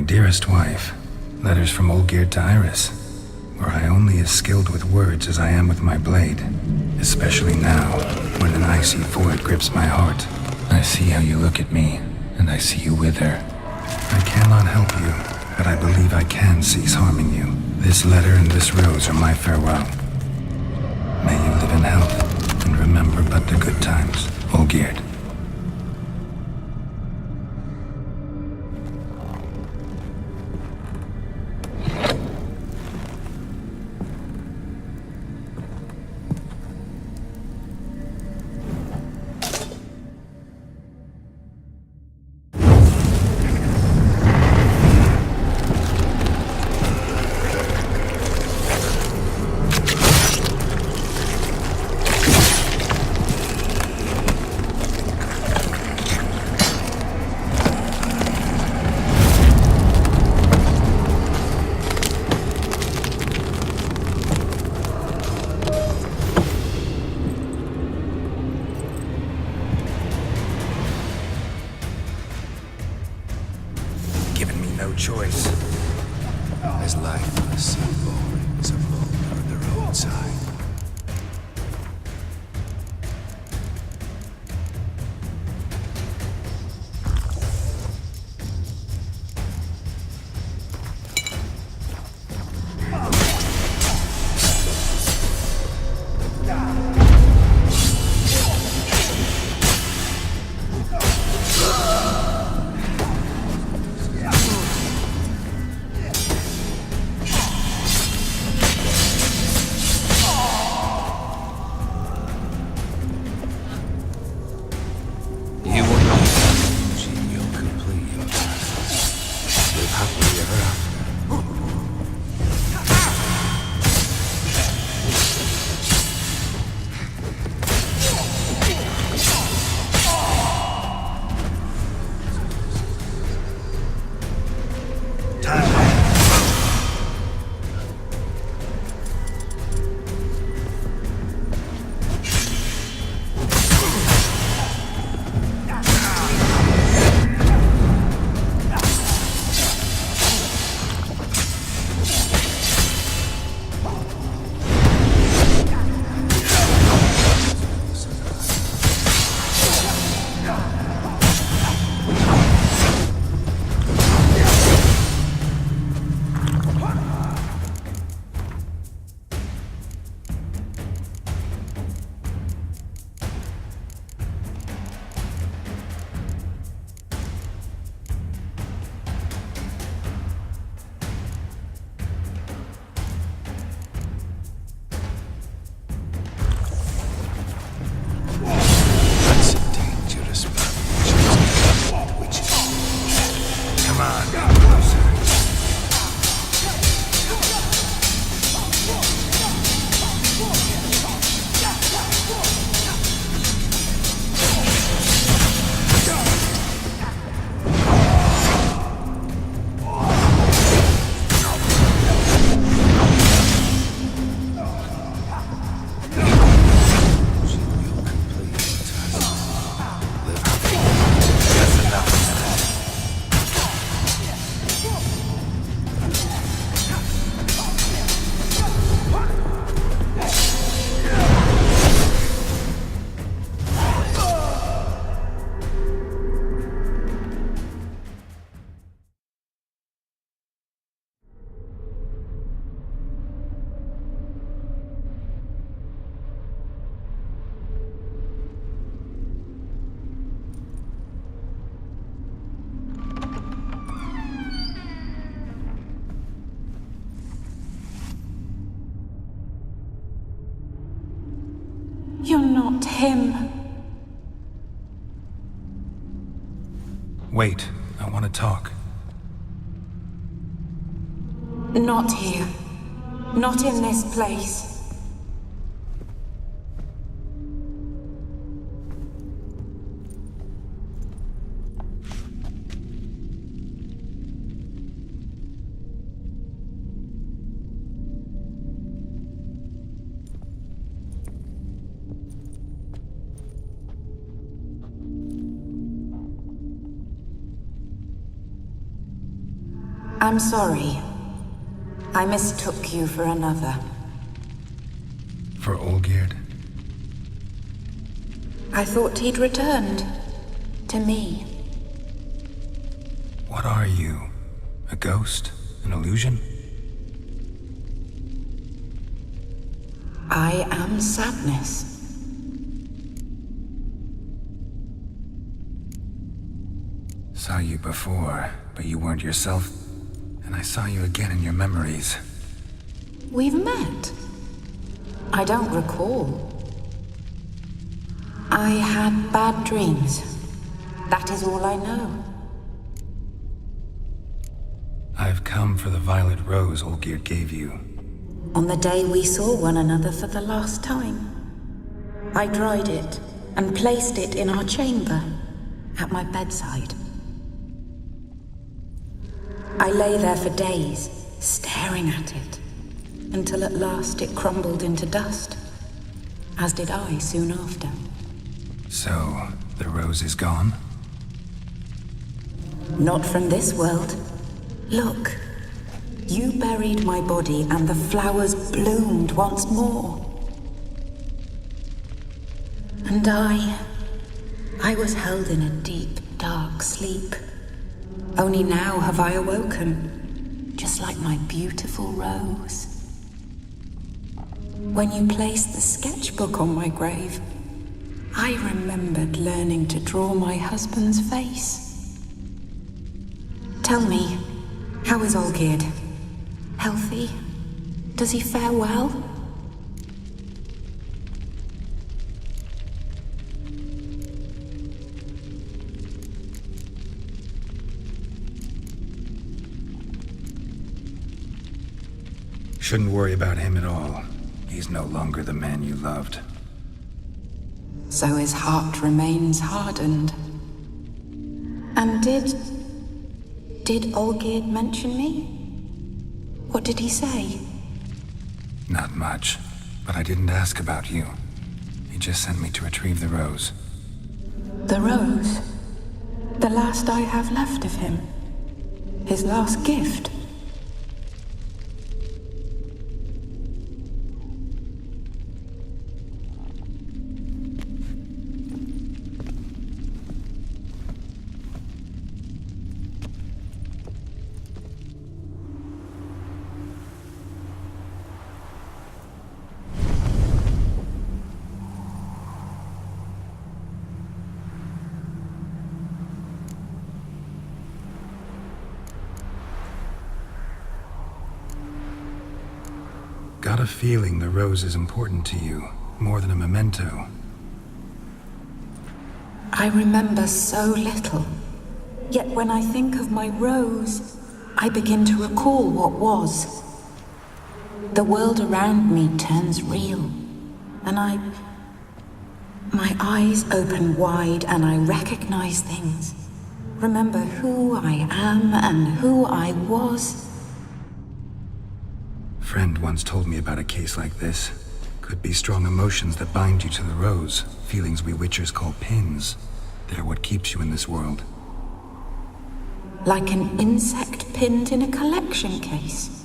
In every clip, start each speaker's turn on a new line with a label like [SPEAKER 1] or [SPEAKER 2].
[SPEAKER 1] dearest wife, letters from Olgierd to Iris. Were I only as skilled with words as I am with my blade, especially now, when an icy void grips my heart. I see how you look at me, and I see you wither. I cannot help you, but I believe I can cease harming you. This letter and this rose are my farewell. May you live in health, and remember but the good times, Olgierd. Choice.
[SPEAKER 2] As lifeless sea borings along on the roadside.
[SPEAKER 3] You're not him.
[SPEAKER 1] Wait, I want to talk.
[SPEAKER 3] Not here. Not in this place. I'm sorry. I mistook you for another.
[SPEAKER 1] For Olgierd?
[SPEAKER 3] I thought he'd returned. To me.
[SPEAKER 1] What are you? A ghost? An illusion?
[SPEAKER 3] I am sadness.
[SPEAKER 1] Saw you before, but you weren't yourself. And I saw you again in your memories.
[SPEAKER 3] We've met. I don't recall. I had bad dreams. That is all I know.
[SPEAKER 1] I've come for the violet rose Olgierd gave you.
[SPEAKER 3] On the day we saw one another for the last time, I dried it and placed it in our chamber, at my bedside. I lay there for days, staring at it, until at last it crumbled into dust, as did I soon after.
[SPEAKER 1] So, the rose is gone?
[SPEAKER 3] Not from this world. Look, you buried my body and the flowers bloomed once more. And I was held in a deep, dark sleep. Only now have I awoken, just like my beautiful rose. When you placed the sketchbook on my grave, I remembered learning to draw my husband's face. Tell me, how is Olgierd? Healthy? Does he fare well?
[SPEAKER 1] Shouldn't worry about him at all. He's no longer the man you loved.
[SPEAKER 3] So his heart remains hardened. And did Olgierd mention me? What did he say?
[SPEAKER 1] Not much, but I didn't ask about you. He just sent me to retrieve the rose.
[SPEAKER 3] The rose? The last I have left of him? His last gift?
[SPEAKER 1] Got a feeling the rose is important to you, more than a memento.
[SPEAKER 3] I remember so little. Yet when I think of my rose, I begin to recall what was. The world around me turns real, and my eyes open wide and I recognize things. Remember who I am and who I was.
[SPEAKER 1] Friend once told me about a case like this. Could be strong emotions that bind you to the rose, feelings we witchers call pins. They're what keeps you in this world.
[SPEAKER 3] Like an insect pinned in a collection case.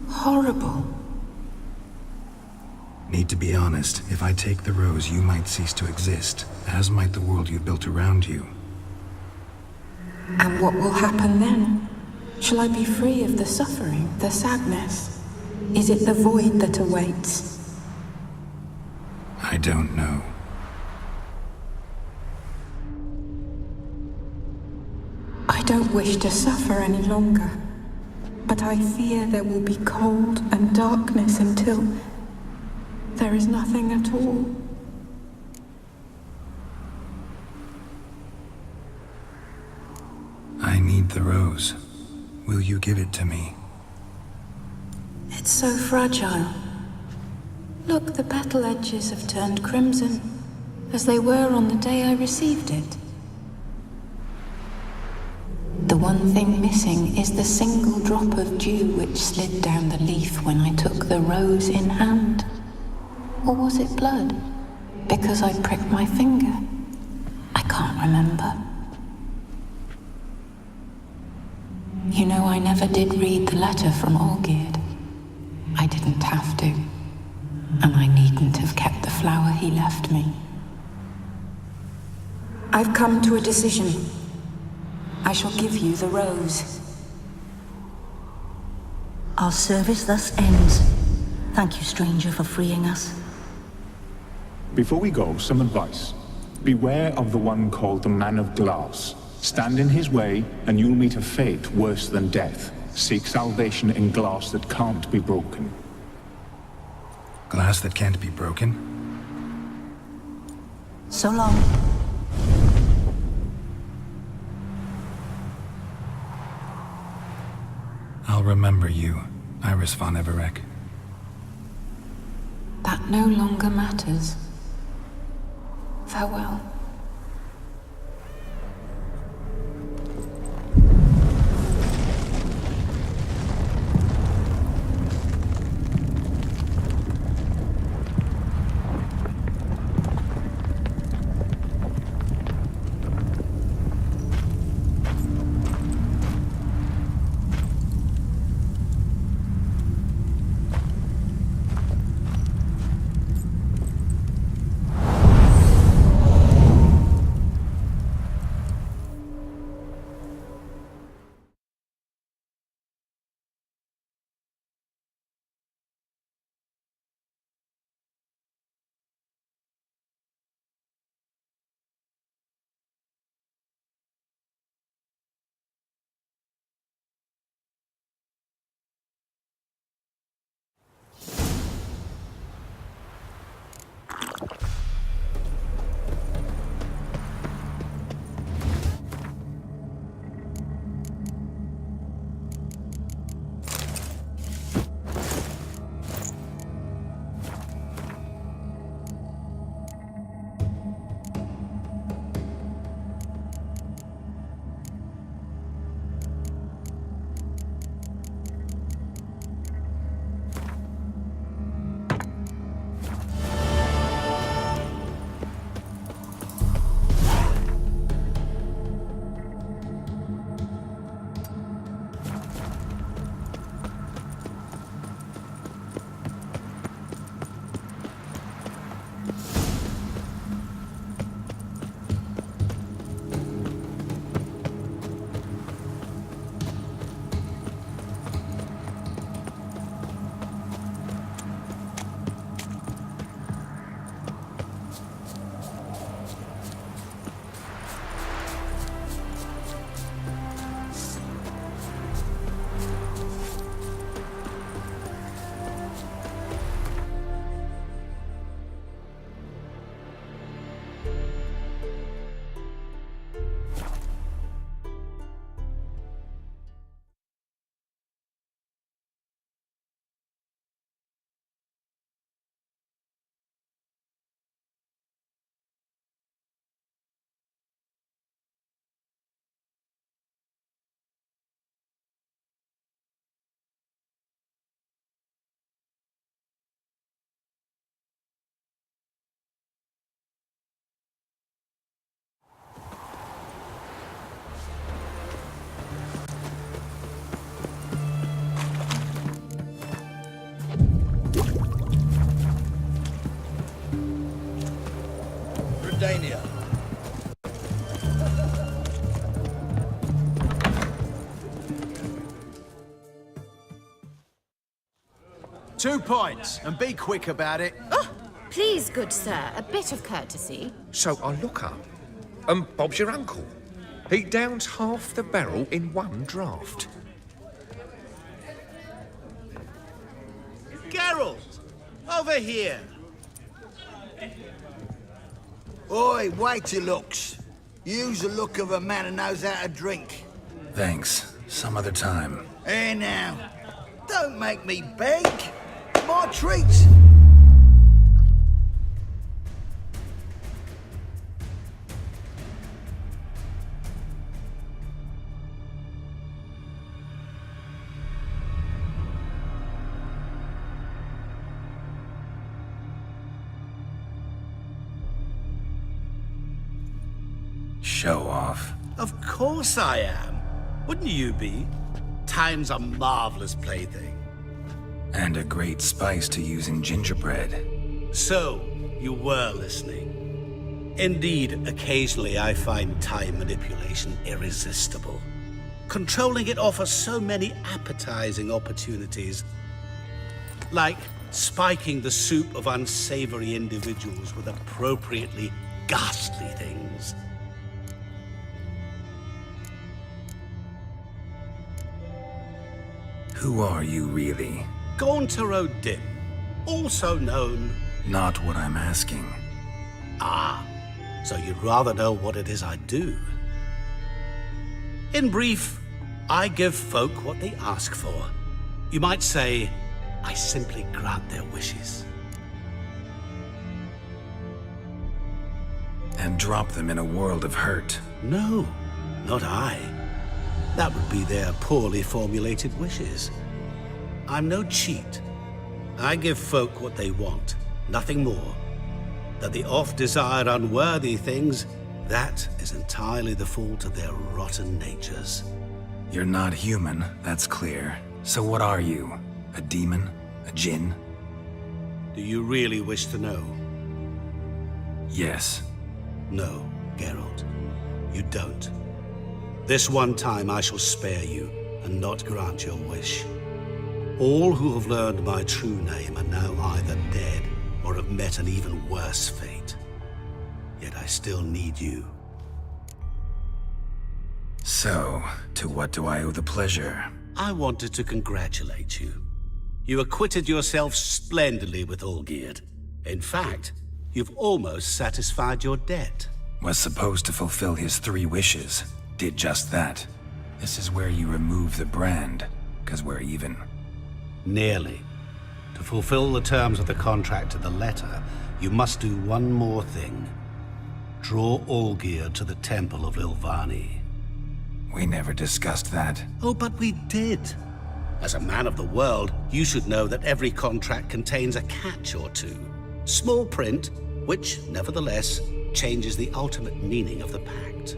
[SPEAKER 3] Horrible.
[SPEAKER 1] Need to be honest, if I take the rose, you might cease to exist, as might the world you built around you.
[SPEAKER 3] And what will happen then? Shall I be free of the suffering, the sadness? Is it the void that awaits?
[SPEAKER 1] I don't know.
[SPEAKER 3] I don't wish to suffer any longer, but I fear there will be cold and darkness until there is nothing at all.
[SPEAKER 1] I need the rose. Will you give it to me?
[SPEAKER 3] It's so fragile. Look, the petal edges have turned crimson, as they were on the day I received it. The one thing missing is the single drop of dew which slid down the leaf when I took the rose in hand. Or was it blood? Because I pricked my finger? I can't remember. You know, I never did read the letter from Olgierd. I didn't have to. And I needn't have kept the flower he left me. I've come to a decision. I shall give you the rose.
[SPEAKER 4] Our service thus ends. Thank you, stranger, for freeing us.
[SPEAKER 5] Before we go, some advice. Beware of the one called the Man of Glass. Stand in his way, and you'll meet a fate worse than death. Seek salvation in glass that can't be broken.
[SPEAKER 1] Glass that can't be broken?
[SPEAKER 4] So long.
[SPEAKER 1] I'll remember you, Iris von Everec.
[SPEAKER 3] That no longer matters. Farewell.
[SPEAKER 6] Dania. 2 points, and be quick about it.
[SPEAKER 7] Oh, please, good sir, a bit of courtesy.
[SPEAKER 2] So I look up, and Bob's your uncle. He downs half the barrel in one draught.
[SPEAKER 6] Geralt, over here. Oi, wait your looks. Use the look of a man who knows how to drink.
[SPEAKER 1] Thanks. Some other time.
[SPEAKER 6] Here now. Don't make me beg. My treat.
[SPEAKER 1] Show off.
[SPEAKER 6] Of course I am. Wouldn't you be?
[SPEAKER 8] Time's a marvelous plaything.
[SPEAKER 1] And a great spice to use in gingerbread.
[SPEAKER 8] So, you were listening. Indeed, occasionally I find time manipulation irresistible. Controlling it offers so many appetizing opportunities. Like spiking the soup of unsavory individuals with appropriately ghastly things.
[SPEAKER 1] Who are you, really?
[SPEAKER 8] Gaunter O'Dim, also known...
[SPEAKER 1] Not what I'm asking.
[SPEAKER 8] Ah, so you'd rather know what it is I do. In brief, I give folk what they ask for. You might say, I simply grant their wishes.
[SPEAKER 1] And drop them in a world of hurt.
[SPEAKER 8] No, not I. That would be their poorly formulated wishes. I'm no cheat. I give folk what they want, nothing more. That the oft-desired unworthy things, that is entirely the fault of their rotten natures.
[SPEAKER 1] You're not human, that's clear. So what are you? A demon? A djinn?
[SPEAKER 8] Do you really wish to know?
[SPEAKER 1] Yes.
[SPEAKER 8] No, Geralt. You don't. This one time I shall spare you, and not grant your wish. All who have learned my true name are now either dead, or have met an even worse fate. Yet I still need you.
[SPEAKER 1] So, to what do I owe the pleasure?
[SPEAKER 8] I wanted to congratulate you. You acquitted yourself splendidly with Olgierd. In fact, you've almost satisfied your debt.
[SPEAKER 1] Was supposed to fulfill his 3 wishes. Did just that. This is where you remove the brand, 'cause we're even.
[SPEAKER 8] Nearly. To fulfill the terms of the contract to the letter, you must do one more thing. Draw Olgierd to the Temple of Lilvani.
[SPEAKER 1] We never discussed that.
[SPEAKER 8] Oh, but we did. As a man of the world, you should know that every contract contains a catch or two. Small print, which, nevertheless, changes the ultimate meaning of the pact.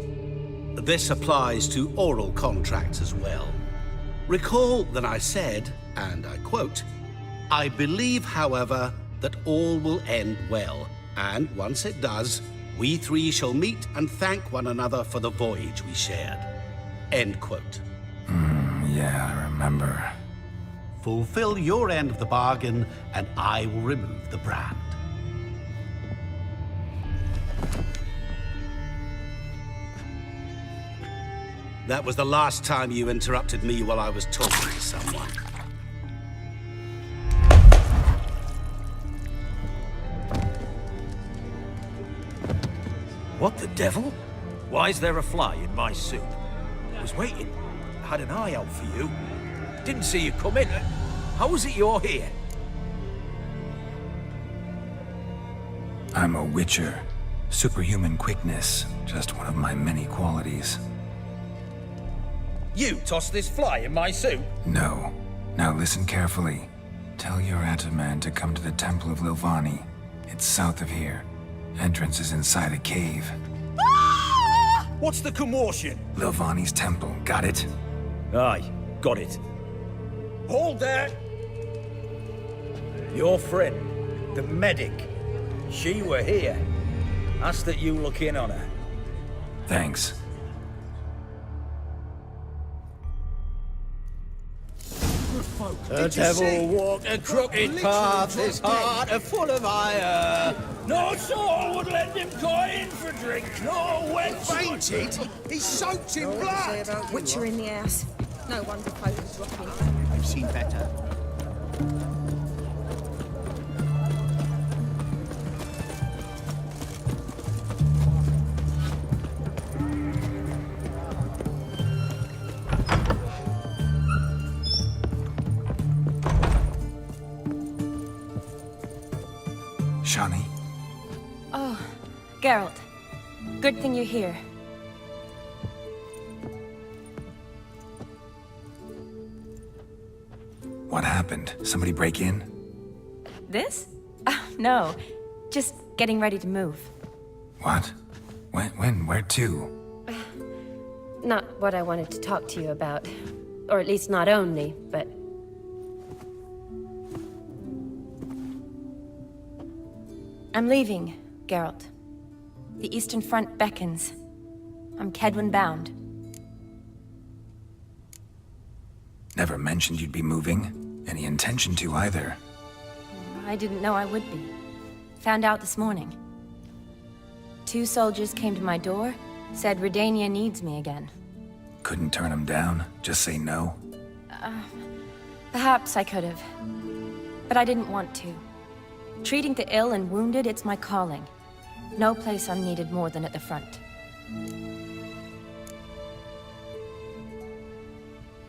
[SPEAKER 8] This applies to oral contracts as well. Recall that I said, and I quote, "I believe, however, that all will end well, and once it does, we 3 shall meet and thank one another for the voyage we shared." End quote.
[SPEAKER 1] Yeah, I remember.
[SPEAKER 8] Fulfill your end of the bargain, and I will remove the brand. That was the last time you interrupted me while I was talking to someone.
[SPEAKER 9] What the devil? Why is there a fly in my soup? I was waiting. I had an eye out for you. Didn't see you come in. How is it you're here?
[SPEAKER 1] I'm a witcher. Superhuman quickness, just one of my many qualities.
[SPEAKER 9] You tossed this fly in my soup?
[SPEAKER 1] No. Now listen carefully. Tell your Ataman to come to the Temple of Lilvani. It's south of here. Entrance is inside a cave.
[SPEAKER 9] What's the commotion?
[SPEAKER 1] Lilvani's temple, got it?
[SPEAKER 9] Aye, got it. Hold there! Your friend, the medic, she were here. Ask that you look in on her.
[SPEAKER 1] Thanks.
[SPEAKER 9] The devil walked a crooked path, his heart a full of ire. No soul would let him go in for drink, no wench.
[SPEAKER 6] Fainted? He's soaked in blood!
[SPEAKER 7] Witcher in the house. No wonder folk is dropping.
[SPEAKER 6] I've seen better.
[SPEAKER 1] Shani,
[SPEAKER 10] Oh, Geralt. Good thing you're here.
[SPEAKER 1] what happened? Somebody break in?
[SPEAKER 10] This? No. Just getting ready to move.
[SPEAKER 1] What? When? Where to?
[SPEAKER 10] Not what I wanted to talk to you about.
[SPEAKER 11] Or at least not only, but...
[SPEAKER 10] I'm leaving, Geralt. The Eastern Front beckons. I'm Kedwin bound.
[SPEAKER 1] Never mentioned you'd be moving. Any intention to either.
[SPEAKER 10] I didn't know I would be. Found out this morning. 2 soldiers came to my door, said Redania needs me again.
[SPEAKER 1] Couldn't turn him down? Just say no?
[SPEAKER 10] Perhaps I could have. But I didn't want to. Treating the ill and wounded, it's my calling. No place I'm needed more than at the front.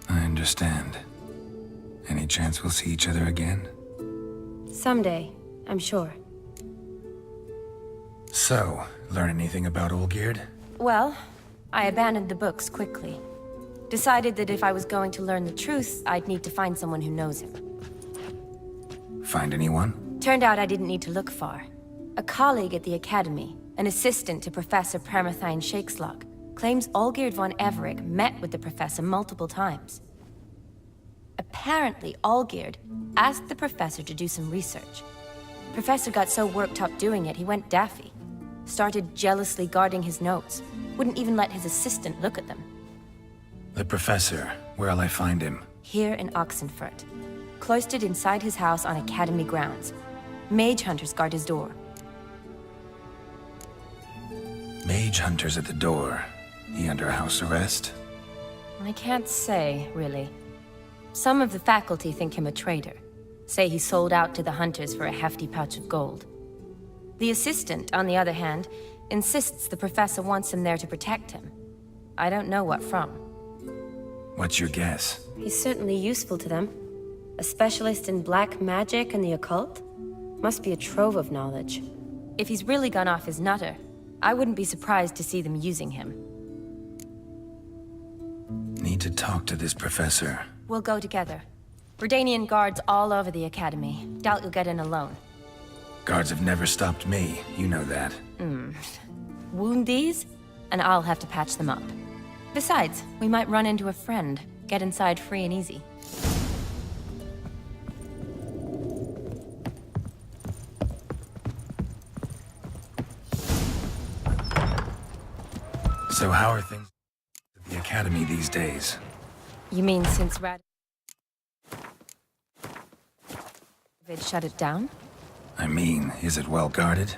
[SPEAKER 1] I understand. Any chance we'll see each other again?
[SPEAKER 11] Someday, I'm sure.
[SPEAKER 1] So, learn anything about Olgierd?
[SPEAKER 10] Well, I abandoned the books quickly. Decided that if I was going to learn the truth, I'd need to find someone who knows him.
[SPEAKER 1] Find anyone?
[SPEAKER 10] Turned out I didn't need to look far. A colleague at the Academy, an assistant to Professor Permathine Shakeslog, claims Olgierd von Everec met with the professor multiple times. Apparently, Olgierd asked the professor to do some research. Professor got so worked up doing it, he went daffy. Started jealously guarding his notes. Wouldn't even let his assistant look at them.
[SPEAKER 1] The professor. Where'll I find him?
[SPEAKER 10] Here in Oxenfurt. Cloistered inside his house on Academy grounds. Mage hunters guard his door.
[SPEAKER 1] Mage hunters at the door. He under house arrest?
[SPEAKER 10] I can't say, really. Some of the faculty think him a traitor. Say he sold out to the hunters for a hefty pouch of gold. The assistant, on the other hand, insists the professor wants him there to protect him. I don't know what from.
[SPEAKER 1] What's your guess?
[SPEAKER 11] He's certainly useful to them. A specialist in black magic and the occult? Must be a trove of knowledge.
[SPEAKER 10] If he's really gone off his nutter, I wouldn't be surprised to see them using him.
[SPEAKER 1] Need to talk to this professor.
[SPEAKER 10] We'll go together. Redanian guards all over the Academy. Doubt you'll get in alone.
[SPEAKER 1] Guards have never stopped me, you know that.
[SPEAKER 10] Wound these, and I'll have to patch them up. Besides, we might run into a friend. Get inside free and easy.
[SPEAKER 1] So how are things at the Academy these days?
[SPEAKER 10] You mean since Radovid shut it down?
[SPEAKER 1] I mean, is it well guarded?